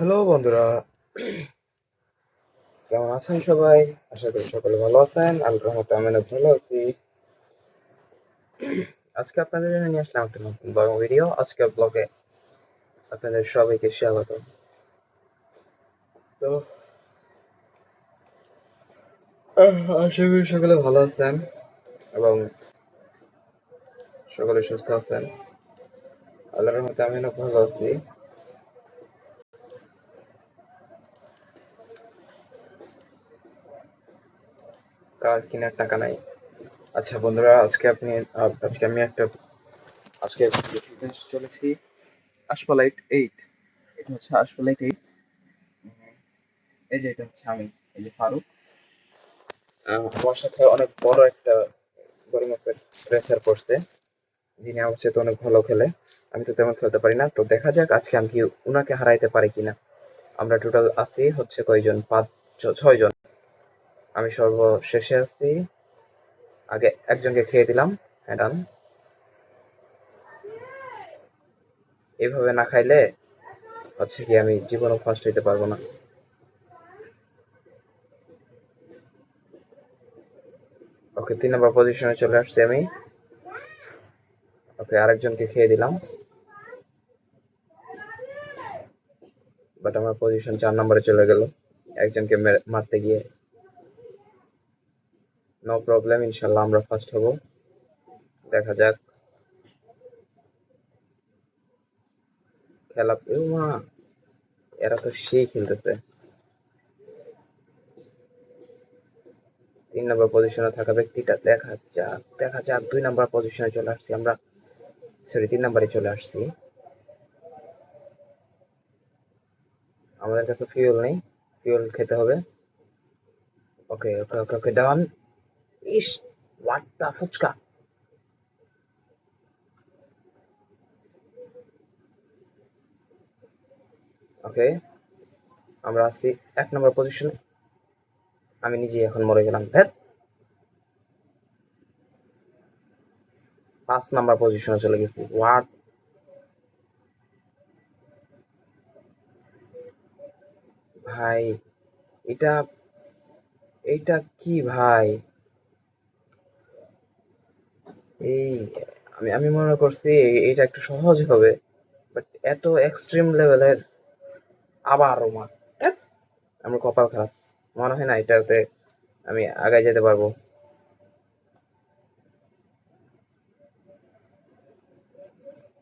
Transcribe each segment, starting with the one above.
Hello বন্ধুরা, কেমন আছেন সবাই? আশা করি সকলে ভালো আছেন। আল্লাহর রহমতে আমি অনেক ভালো আছি। আজকে আপনাদের জন্য নিয়ে আসলাম একটা নতুন ব্লগ ভিডিও। আজকের ব্লগে আপনাদের সবাইকে স্বাগত। তো আশা করি সকলে ভালো আছেন এবং সকলে সুস্থ আছেন। আল্লাহর রহমতে আমি অনেক ভালো আছি। কার কেনার টাকা নাই। আচ্ছা বন্ধুরা, আজকে আমি আজকে ভিডিও চলেছি আশফালাইট 8। এটা হচ্ছে আশফালাইট 8। এই যে এটা হচ্ছে আমি, এই যে ফারুক। আমার সাথে অনেক বড় একটা বড় মাপের রেসার পড়ছে, যিনি আমার সাথে অনেক ভালো খেলে। আমি তো তেমন খেলতে পারি না, তো দেখা যাক আজকে আমি কি উনাকে হারাইতে পারি কিনা। আমরা টোটাল আছি হচ্ছে কয়জন, 6 জন। আমি সর্বশেষে আছি, আগে একজনকে খেয়ে দিলাম। হ্যাঁ ডান। এইভাবে না খাইলে হচ্ছে কি আমি জীবনও ফার্স্ট হইতে পারবো না। ওকে, 3 নম্বর পজিশনে চলে আসছি আমি। ওকে, আরেকজনকে খেয়ে দিলাম, বাট আমার পজিশন 4 নম্বরে চলে গেল একজনকে মারতে গিয়ে। নো প্রবলেম, ইনশাল্লাহ আমরা ফার্স্ট হব। দেখা যাক। খেলা মা, এরা তো সেই খেলতেছে। 3 নম্বর পজিশনে থাকা ব্যক্তিটা, দেখা যাক 2 নম্বর পজিশনে চলে আসছি আমরা। সরি, 3 নম্বরে চলে আসছি। আমাদের কাছে ফিউল নেই, ফিউল খেতে হবে। ওকে ওকে ওকে ওকে, ডান। ইস, হোয়াট দা ফুচকা। ওকে, আমরা আছি 1 নম্বর পজিশনে। আমি নিজে এখন মরে গেলাম, ধ্যাত। 5 নম্বর পজিশনে চলে গেছি, হোয়াট। ভাই, এটা এইটা কি ভাই? এই আমি আমি মনে করছি এইটা একটু সহজ হবে, বাট এত এক্সট্রিম লেভেলের। আবার রোমা, আমার কপাল খারাপ। মনে হয় না এটাতে আমি আগায় যেতে পারবো।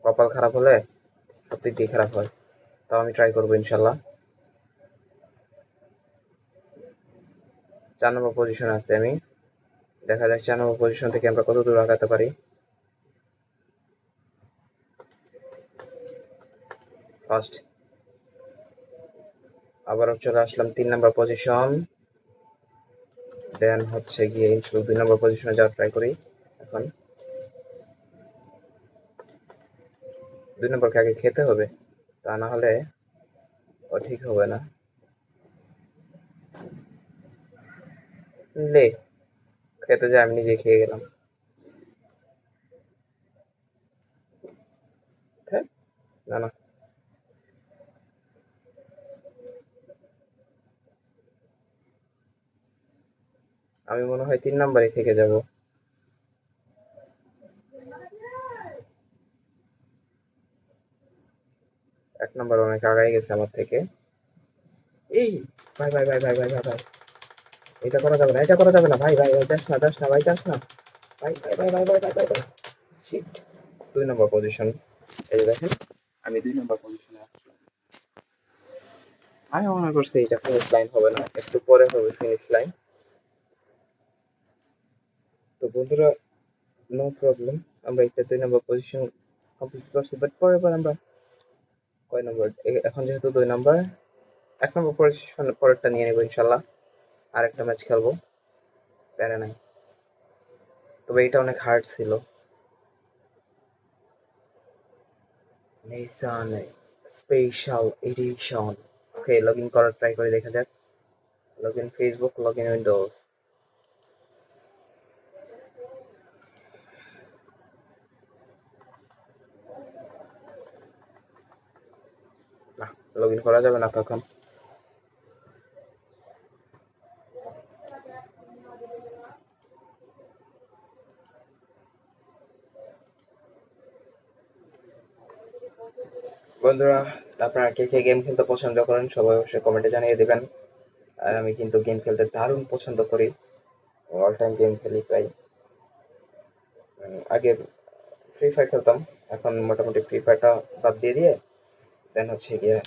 কপাল খারাপ হলে সব দিক দিয়ে খারাপ হয়। তাও আমি ট্রাই করবো ইনশাল্লাহ। 4 নম্বর পজিশনে আছি আমি। দেখা যাক 4 নম্বর পজিশন থেকে আমরা কত দূর আগাতে পারি। ফার্স্ট। আবারও চলে আসলাম 3 নম্বর পজিশন। দেন হচ্ছে গিয়ে ইনশাল্লাহ 2 নম্বর পজিশনে যাওয়ার ট্রাই করি এখন। 2 নম্বরকে আগে খেতে হবে, তা না হলে ও ঠিক হবে না। লে, খেতে যায় আমি নিজে খেয়ে গেলাম। হ্যাঁ, না না, আমি মনে হয় 3 নম্বরে থেকে যাব। 1 নম্বর অনেক আগাই গেছে আমার থেকে। এই ভাই ভাই ভাই ভাই ভাই ভাই ভাই, এটা করা যাবে না, এটা করা যাবে না ভাই ভাই ভাই, যাস না যাস না ভাই, যাস না ভাই ভাই ভাই ভাই ভাই ভাই ভাই ভাই। শিট। 2 নম্বর পজিশন। এই যে দেখেন, আমি 2 নম্বর পজিশনে আসলাম। আমি মনে করছি এটা ফিনিশ লাইন হবে না, একটু পরে হবে ফিনিশ লাইন। তো বন্ধুরা, নো প্রবলেম, আমরা এটা 2 নম্বর পজিশন কমপ্লিট করছি, বাট পরের বার আমরা কয় নম্বর, এখন যেহেতু 2 নম্বর, 1 নম্বর পজিশন পরেরটা নিয়ে নেবো ইনশাল্লাহ। আর একটা ম্যাচ খেলবো, প্যারা নাই। তবে এটা অনেক হার্ড ছিল। Nissan special edition. Okay, log in করার ট্রাই করে দেখা যাক। Log in Facebook, log in Windows. না, লগ ইন করা যাবে না তখন। বন্ধুরা, আপনারা কে কে গেম খেলতে পছন্দ করেন সবাই অবশ্যই কমেন্টে জানিয়ে দেবেন। আর আমি কিন্তু গেম খেলতে দারুণ পছন্দ করি, অল টাইম গেম খেলি প্রায়। আগে ফ্রি ফায়ার খেলতাম, এখন মোটামুটি ফ্রি ফায়ারটা বাদ দিয়ে দেন হচ্ছে গিয়ে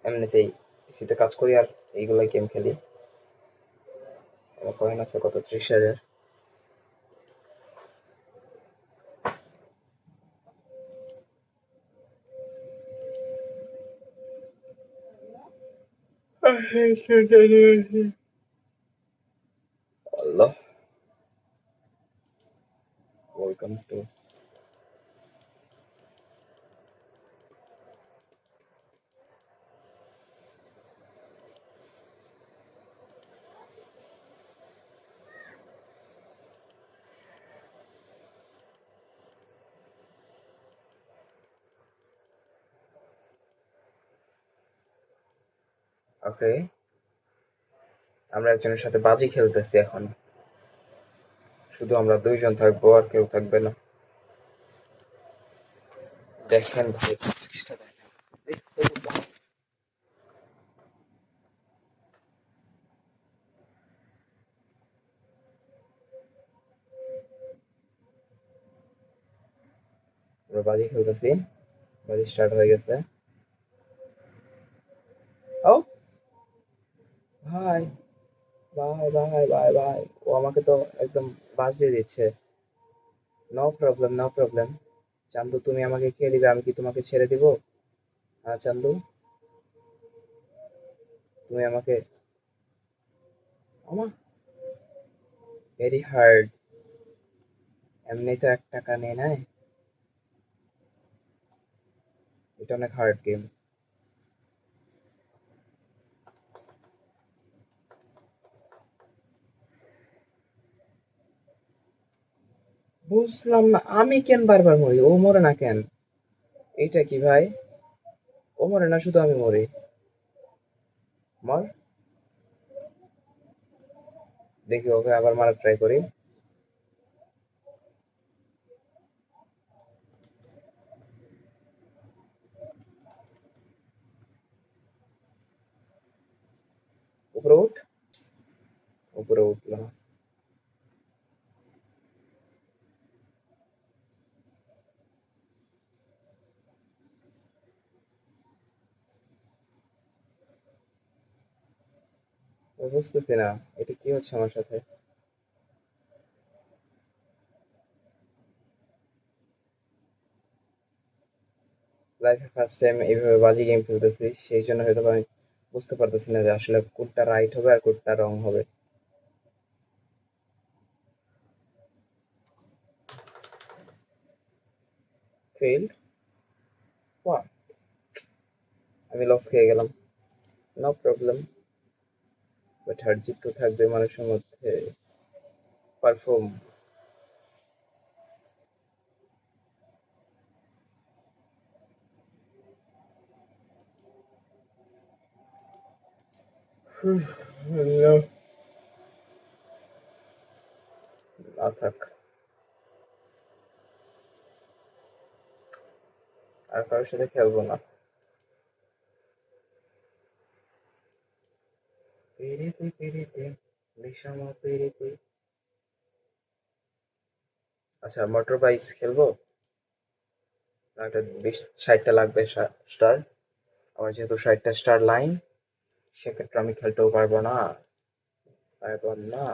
এমনিতেই পিসিতে কাজ করি আর এইগুলাই গেম খেলি। আমার কয়েন আছে কত, 30,000। আল্লাহ, ওয়েলকাম টু। ওকে, আমরা একজনের সাথে বাজি খেলতেছি এখন। শুধু আমরা দুইজন থাকবো, আর কেউ থাকবে না। দেখেন ভাই, চেষ্টা দেখেন। আমরা বাজি খেলতেছি, বাজি স্টার্ট হয়ে গেছে। ও ভাই, ভাই ভাই ভাই ভাই, ও আমাকে তো একদম বাজ দিয়ে দিচ্ছে। No problem, no problem. Chandu, তুমি আমাকে খেয়ে দিবে, আমি কি তোমাকে ছেড়ে দিব? হ্যাঁ চান্দু, তুমি আমাকে। আমা ভেরি হার্ড। এমনি তো 1 টাকা নিয়ে নেয়, এটা অনেক হার্ড গেম। বুঝলাম না, আমি কেন বারবার মরি, ও মরে না কেন? এইটা কি ভাই? ও মরে না, শুধু আমি মরি। মর, দেখি ওকে আবার মারার ট্রাই করি। উপরে উঠ। উপরে উঠলো না। ও বুঝতেছি না, এটা কি হচ্ছে আমার সাথে। লাইফে ফার্স্ট টাইম এইভাবে বাজি গেম খেলতেছি, সেই জন্য হয়তো আমি বুঝতে পারতেছি না যে আসলে কোনটা রাইট হবে আর কোনটা রং হবে। ফেইল্ড। ওয়াহ, আমি লস খেয়ে গেলাম। নো প্রবলেম, বাট হার জিত তো থাকবে মানুষের মধ্যে। পারফর্ম। না থাক, আর কারোর সাথে খেলবো না। পেরেতে পেরেতে, বিষম পেরেতে। আচ্ছা, মোটর বাইক খেলবো। একটা 60টা লাগবে স্টার। আমার যেহেতু 60টা স্টার লাইন, সেক্ষেত্রে আমি খেলতেও পারবো না। পারবো না।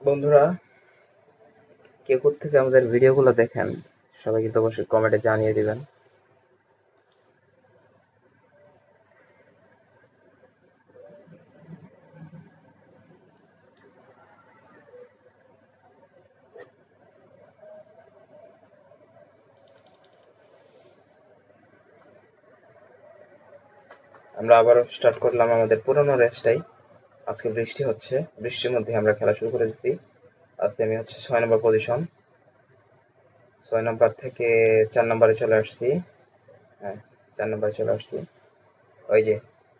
বন্ধুরা, কে থেকে আমাদের ভিডিওগুলো দেখেন সবাই কিন্তু অবশ্যই কমেন্টে জানিয়ে দিবেন। আমরা আবারও স্টার্ট করলাম আমাদের পুরোনো রেসটাই। আজকে বৃষ্টি হচ্ছে, বৃষ্টির মধ্যে আমরা খেলা শুরু করে দিচ্ছি। আজকে আমি হচ্ছে 6 নম্বর পজিশন, 6 নম্বর থেকে 4 নম্বরে চলে আসছি। হ্যাঁ, 4 নম্বরে চলে আসছি। ওই যে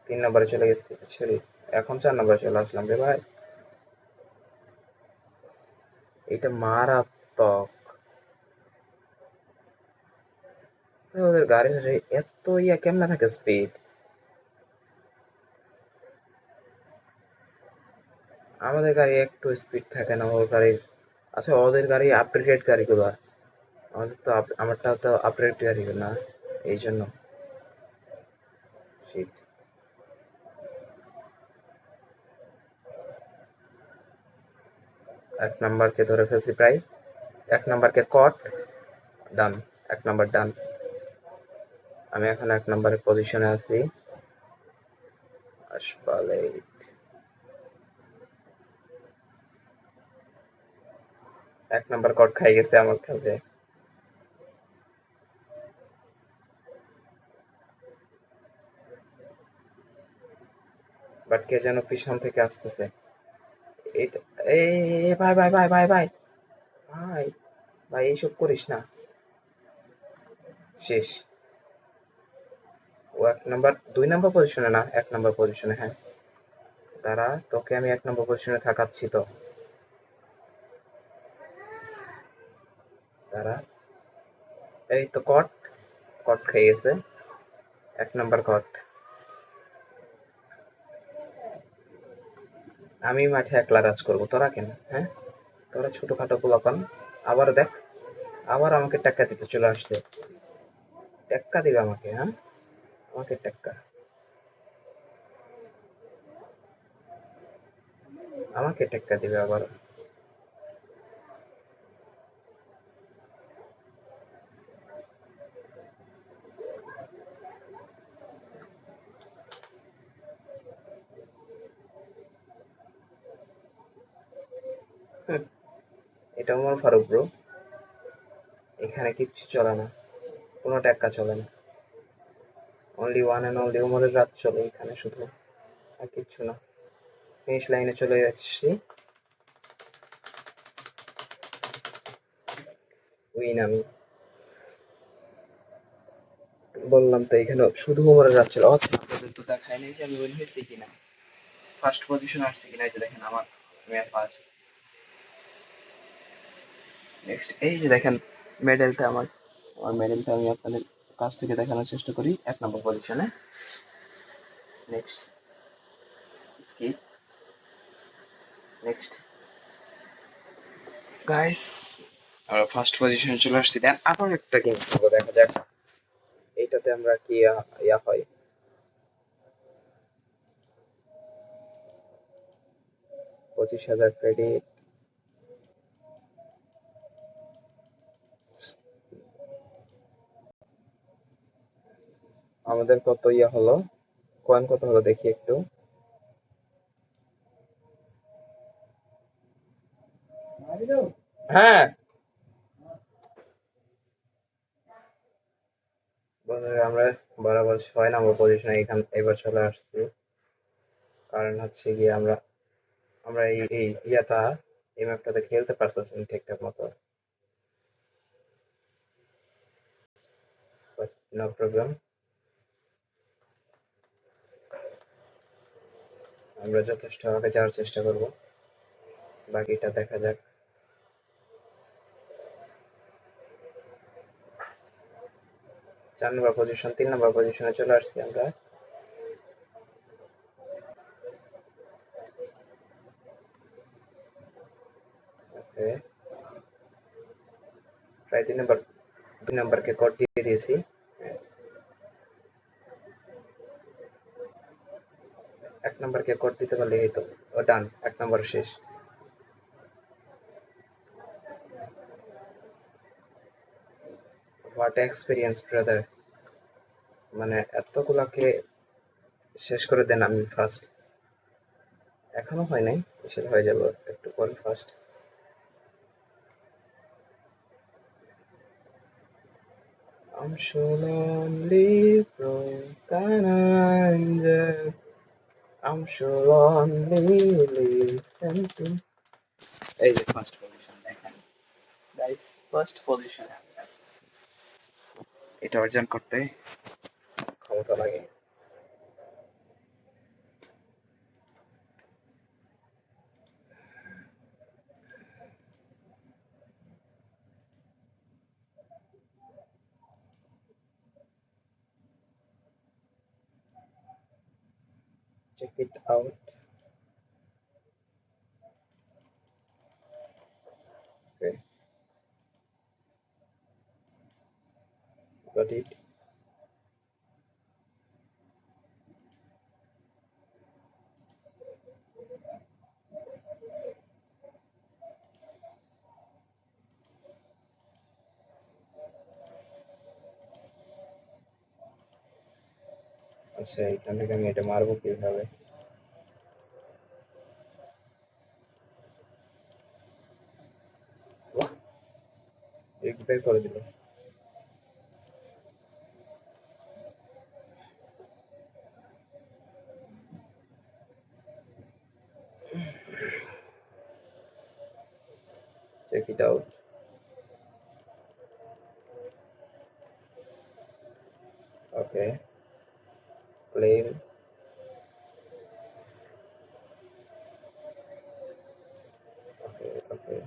3 নম্বরে চলে গেছি, সরি এখন 4 নম্বরে চলে আসলাম রে ভাই। এটা মারাত্মক। ওদের গাড়ির এত কেমনে থাকে স্পিড? আমাদের গাড়ি একটু স্পিড থাকে না, ওর গাড়ির। আচ্ছা, ওদের গাড়ি আপগ্রেড গাড়িগুলো, আমাদের তো আমারটা তো আপগ্রেড গাড়ি না, এই জন্য। Shit. এক নাম্বারকে ধরে ফেলছি প্রায়। এক নাম্বারকে কট। ডান। এক নাম্বার ডান। আমি এখন এক নাম্বারের পজিশনে আছি। আসলে এক নাম্বার কট খাই গেছে আমার কাছে। বাট কে যেন পিছন থেকে আসতেছে। এটা এই ভাই ভাই ভাই ভাই ভাই ভাই ভাই এইসব করিস না। শেষ। ও এক নাম্বার, 2 নাম্বার পজিশনে না, এক নাম্বার পজিশনে। হ্যাঁ, দাঁড়া, তোকে আমি এক নাম্বার পজিশনে থাকাচ্ছি তো। দাঁড়া। এই তো কট। কট খেয়ে গেছে। এক নাম্বার কট। আমি মাঠে একলা রাজ করবো, তোরা কেন? হ্যাঁ, তোরা ছোটখাটো পোলাপান। আবার দেখ, আবার আমাকে টেক্কা দিতে চলে আসছে। টেক্কা দিবে আমাকে? হ্যাঁ, আমাকে টেক্কা, আমাকে টেক্কা দিবে আবার। হুম, এটা ওমর ফারুক ব্রো। এখানে কিচ্ছু চলে না, কোনো টেক্কা চলে না। অনলি ওয়ান অ্যান্ড অনলি ওমরের রাত চলে এখানে শুধু, আর কিচ্ছু না। ফিনিশ লাইনে চলে যাচ্ছি। উইন আমি। বললাম তো এখানে শুধু ওমরের রাত চলে। আচ্ছা, আপনাদের তো দেখায় নাই যে আমি উইন হয়েছি কিনা, ফার্স্ট পজিশন আসছে কিনা। এই যে দেখেন আমার, আমি ফার্স্ট। নেক্সট এই যে দেখেন মেডেলটা আমার। আমার মেডেলটা আমি আপনাদের কাছ থেকে দেখানোর চেষ্টা করি। এক নম্বর পজিশনে। Next skip. নেক্সট গাইস, আমরা ফার্স্ট পজিশনে চলে আসছি। দেন আবার একটা গেম খেলবো, দেখা যাক এইটাতে আমরা কি ইয়া হয়। 25,000 ক্রেডিট। আমাদের কত ইয়া হলো, কয়েন কত হলো দেখি একটু। হ্যাঁ বন্ধুরা, আমরা বরাবর 6 নম্বর পজিশনে এবার চলে আসছি। কারণ হচ্ছে গিয়ে আমরা আমরা এই এই ইয়াটা, এই ম্যাপটাতে খেলতে পারতেছি না ঠিকঠাক মতো। বাট নো প্রবলেম, আমরা যথেষ্ট আগে যাওয়ার চেষ্টা করব। বাকিটা দেখা যাক। 4 নম্বর পজিশন, 3 নম্বর পজিশনে চলে আসছি আমরা। ওকে, প্রায় 3 নম্বর, 2 নম্বরকে কোড দিয়ে দিয়েছি। এক নম্বরকে কোড দিতে পারলে এই তো। ও ডান, 1 নম্বর শেষ। হোয়াট এক্সপিরিয়েন্স ব্রাদার, মানে এতগুলাকে শেষ করে দেন। আমি ফার্স্ট, এখনো হয় নাই, সেটা হয়ে যাবে একটু পরে first. I'm so lonely, broken angel. I'm so lonely, listen to. এই যে ফার্স্ট পজিশন দেখেন গাইস, ফার্স্ট পজিশনে। এটা অর্জন করতে ক্ষমতা লাগে। Check it out. Okay, got it. আচ্ছা, এখান থেকে আমি এটা মারবো কিভাবে? বাহ, বের করে দিল। Check it out. Okay, claim. Okay.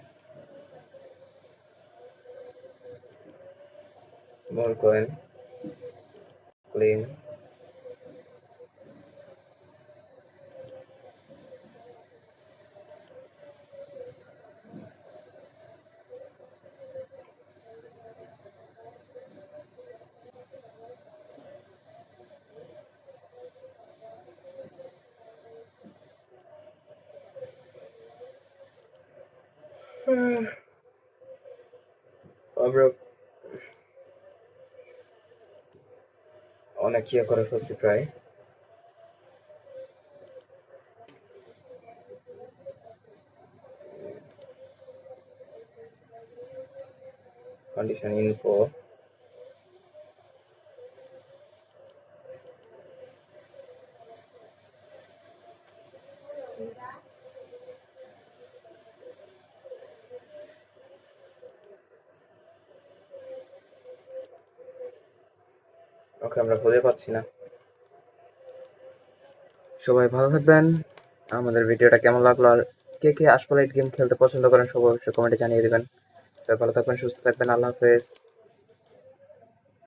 More coin. Claim. আমরা অনেক ইয়ে করে ফেলছি প্রায়। Condition info. ওকে, আমরা খুঁজে পাচ্ছি না। সবাই ভালো থাকবেন। আমাদের ভিডিওটা কেমন লাগলো, আর কে কে আসফালাইট গেম খেলতে পছন্দ করেন সবাই অবশ্যই কমেন্টে জানিয়ে দেবেন। সবাই ভালো থাকবেন, সুস্থ থাকবেন, আল্লাহ হাফেজ।